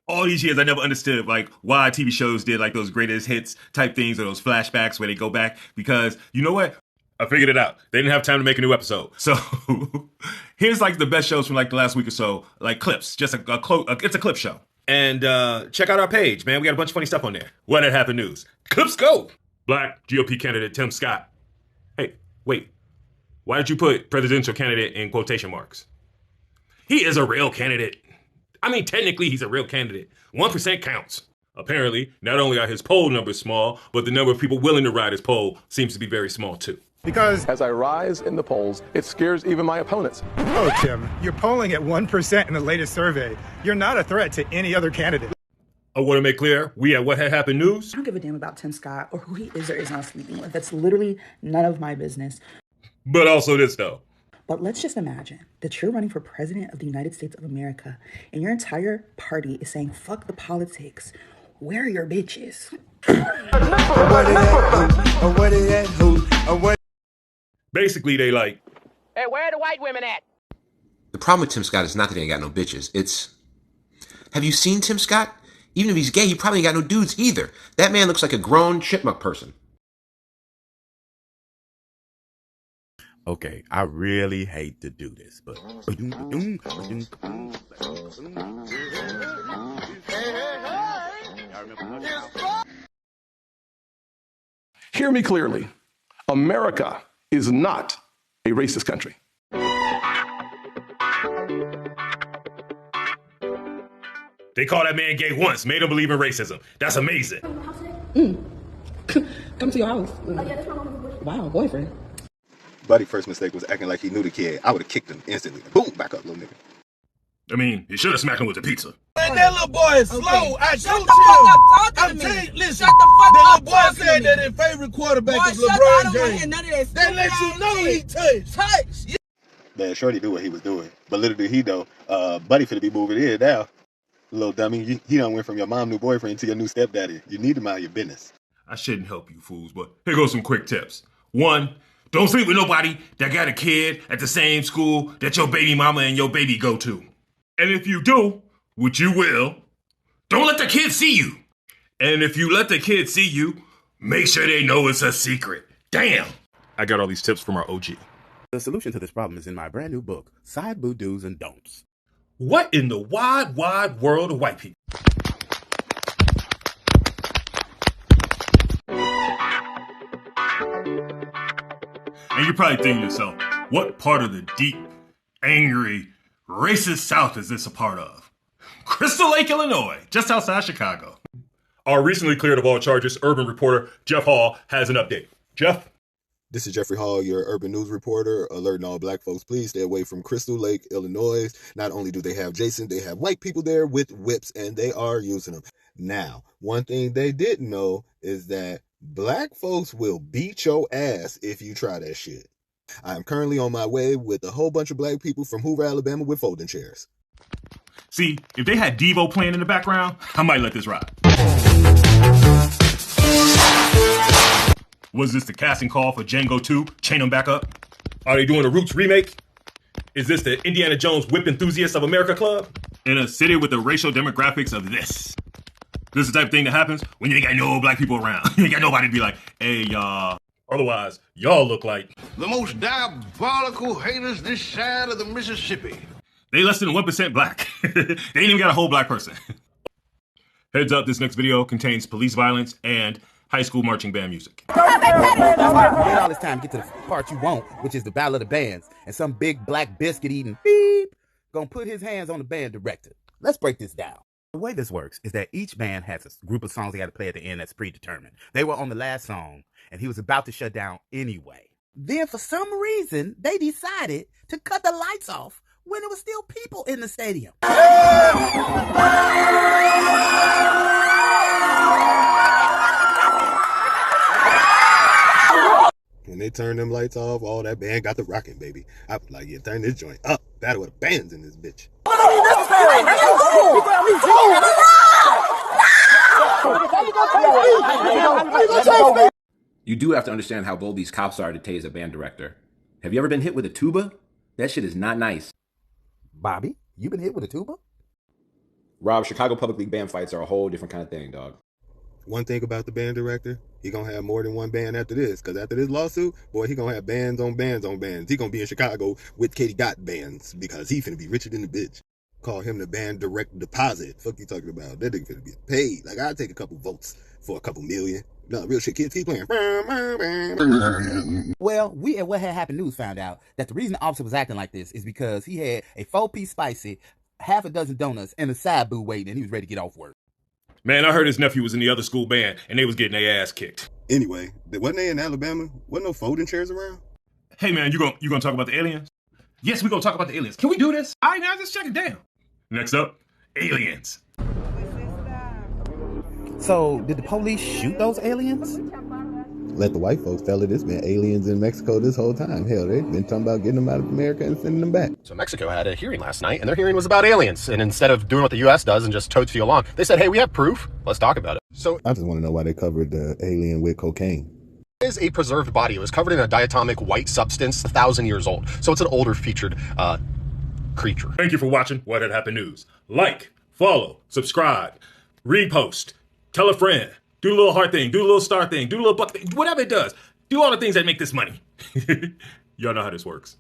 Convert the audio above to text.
All these years, I never understood like why TV shows did like those greatest hits type things or those flashbacks where they go back. Because you know what? I figured it out. They didn't have time to make a new episode. So here's like the best shows from like the last week or so, like clips. Just it's a clip show. And check out our page, man. We got a bunch of funny stuff on there. What had happened news? Clips go. Black GOP candidate Tim Scott. Hey, wait. Why did you put presidential candidate in quotation marks? He is a real candidate. I mean, technically, he's a real candidate. 1% counts. Apparently, not only are his poll numbers small, but the number of people willing to ride his poll seems to be very small, too. Because as I rise in the polls, it scares even my opponents. Oh, Tim, you're polling at 1% in the latest survey. You're not a threat to any other candidate. I want to make clear, we at What Had Happened News. I don't give a damn about Tim Scott or who he is or is not sleeping with. That's literally none of my business. But also this, though. But let's just imagine that you're running for president of the United States of America and your entire party is saying, fuck the politics. Where are your bitches? Basically, they like, hey, where are the white women at? The problem with Tim Scott is not that he ain't got no bitches. It's, have you seen Tim Scott? Even if he's gay, he probably ain't got no dudes either. That man looks like a grown chipmunk person. Okay, I really hate to do this, but Hear me clearly. America is not a racist country. they called that man gay once, made him believe in racism. That's amazing. Come to your house. Wow, boyfriend. Buddy's first mistake was acting like he knew the kid. I would have kicked him instantly. Boom, back up, little nigga. I mean, you should have smacked him with the pizza. Man, that little boy is slow. I Shut told the fuck up talking I'm to me. telling you, listen. Shut the fuck the up little boy talking said to that me. his favorite quarterback Boy, is shut up. I LeBron don't want to hear James. none of that. That lets you know he touched. Touch. Man, Shorty knew what he was doing. But little did he know, Buddy finna be moving in now. Little dummy, he done went from your mom new boyfriend to your new stepdaddy. You need to mind your business. I shouldn't help you fools, but here goes some quick tips. 1, don't sleep with nobody that got a kid at the same school that your baby mama and your baby go to. And if you do, which you will, don't let the kid see you. And if you let the kid see you, make sure they know it's a secret. Damn. I got all these tips from our OG. the solution to this problem is in my brand new book, Side Boo Do's and Don'ts. What in the wide, wide world of white people? And you're probably thinking to yourself, what part of the deep, angry, racist South is this a part of? Crystal Lake, Illinois, just outside Chicago. Our recently cleared of all charges urban reporter Jeff Hall has an update. Jeff? This is Jeffrey Hall, your urban news reporter, alerting all black folks, please stay away from Crystal Lake, Illinois. Not only do they have Jason, they have white people there with whips, and they are using them. Now, one thing they didn't know is that black folks will beat your ass if you try that shit. I am currently on my way with a whole bunch of black people from Hoover, Alabama with folding chairs. See, if they had Devo playing in the background, I might let this ride. Was this the casting call for Django 2? Chain them back up? Are they doing a Roots remake? Is this the Indiana Jones Whip Enthusiasts of America Club? In a city with the racial demographics of this. This is the type of thing that happens when you ain't got no black people around. You ain't got nobody to be like, hey, y'all. Otherwise, y'all look like The most diabolical haters this side of the Mississippi. they less than 1% black. They ain't even got a whole black person. Heads up, this next video contains police violence and high school marching band music. Wait all this time to get to the part you want, which is the Battle of the Bands, and some big black biscuit eating beep gonna put his hands on the band director. Let's break this down. The way this works is that each band has a group of songs they got to play at the end that's predetermined. They were on the last song, and he was about to shut down anyway. Then, for some reason, they decided to cut the lights off when there was still people in the stadium. When they turned them lights off, all that band got the rocking, baby. I was like, yeah, turn this joint up. Battle with the bands in this bitch. You do have to understand how bold these cops are to tase a band director. Have you ever been hit with a tuba? That shit is not nice. Bobby, you been hit with a tuba? Rob, Chicago Public League band fights are a whole different kind of thing, dog. One thing about the band director, he gonna have more than one band after this. Because after this lawsuit, boy, he gonna have bands on bands on bands. He gonna be in Chicago with Katie Gott bands because he finna be richer than the bitch. Call him the band direct deposit. Fuck you talking about? That nigga finna be paid. Like, I'd take a couple votes for a couple million. No, real shit, kids keep playing. Well, we at What Had Happened News found out that the reason the officer was acting like this is because he had a 4-piece spicy, half a dozen donuts, and a side boo waiting, and he was ready to get off work. Man, I heard his nephew was in the other school band, and they was getting their ass kicked. Anyway, wasn't they in Alabama? Wasn't no folding chairs around? Hey, man, you gonna talk about the aliens? Yes, we gonna talk about the aliens. Can we do this? All right, now just check it down. Next up, aliens. So, did the police shoot those aliens? Let the white folks tell it. It's been aliens in Mexico this whole time. Hell, they've been talking about getting them out of America and sending them back. So Mexico had a hearing last night, and their hearing was about aliens. And instead of doing what the U.S. does and just totes you along, they said, hey, we have proof. Let's talk about it. So I just want to know why they covered the alien with cocaine. It is a preserved body. It was covered in a diatomic white substance, 1,000 years old. So it's an older featured creature. Thank you for watching What Had Happened News. Like, follow, subscribe, repost, tell a friend, do the little heart thing, do the little star thing, do the little buck thing, whatever it does. Do all the things that make this money. Y'all know how this works.